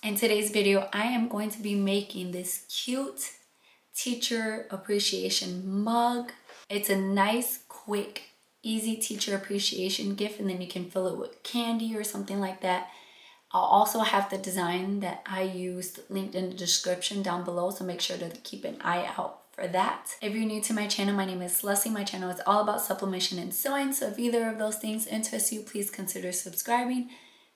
In today's video, I am going to be making this cute teacher appreciation mug. It's a nice, quick, easy teacher appreciation gift, and then you can fill it with candy or something like that. I'll also have the design that I used linked in the description down below, so make sure to keep an eye out for that. If you're new to my channel, my name is Leslie. My channel is all about sublimation and sewing, so if either of those things interest you, please consider subscribing,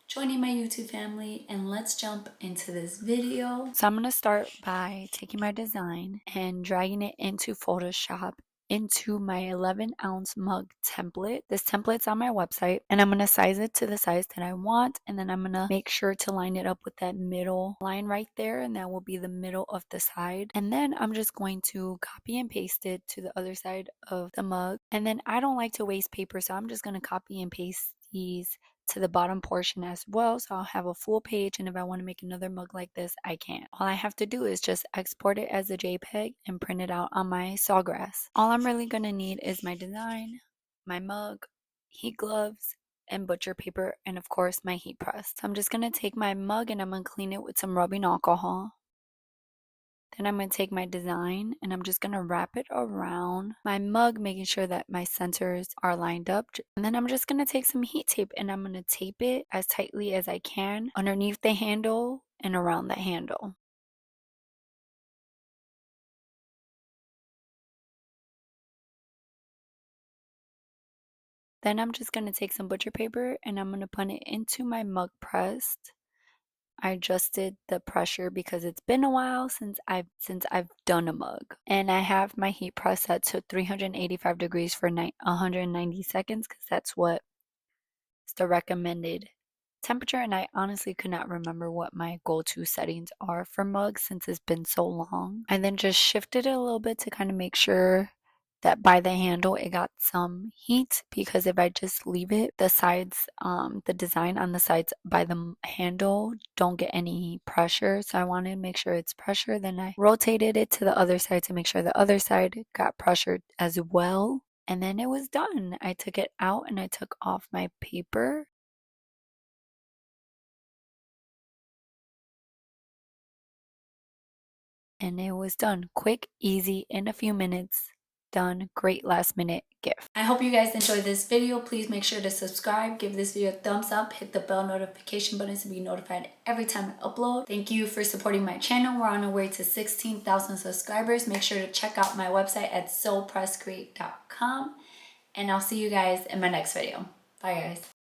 joining my YouTube family, and let's jump into this video. So I'm going to start by taking my design and dragging it into Photoshop into my 11-ounce mug template. This template's on my website, and I'm going to size it to the size that I want, and then I'm going to make sure to line it up with that middle line right there, and that will be the middle of the side. And then I'm just going to copy and paste it to the other side of the mug. And then I don't like to waste paper, so I'm just going to copy and paste these to the bottom portion as well, so I'll have a full page, and if I want to make another mug like this, I can. All I have to do is just export it as a JPEG and print it out on my Sawgrass. All I'm really going to need is my design, my mug, heat gloves, and butcher paper, and of course my heat press. So I'm just going to take my mug and I'm going to clean it with some rubbing alcohol. Then I'm going to take my design and I'm just going to wrap it around my mug, making sure that my centers are lined up. And then I'm just going to take some heat tape and I'm going to tape it as tightly as I can underneath the handle and around the handle. Then I'm just going to take some butcher paper and I'm going to put it into my mug press. I adjusted the pressure because it's been a while since I've done a mug, and I have my heat press set to 385 degrees for 190 seconds because that's what is the recommended temperature, and I honestly could not remember what my go-to settings are for mugs since it's been so long. I then just shifted it a little bit to kind of make sure that by the handle it got some heat, because if I just leave it, the sides, the design on the sides by the handle don't get any pressure, so I wanted to make sure it's pressure. Then I rotated it to the other side to make sure the other side got pressured as well, and then it was done. I took it out and I took off my paper. And it was done. Quick, easy, in a few minutes. Done. Great last minute gift. I hope you guys enjoyed this video. Please make sure to subscribe, give this video a thumbs up, hit the bell notification button to be notified every time I upload. Thank you for supporting my channel. We're on our way to 16,000 subscribers. Make sure to check out my website at soulpresscreate.com, and I'll see you guys in my next video. Bye guys.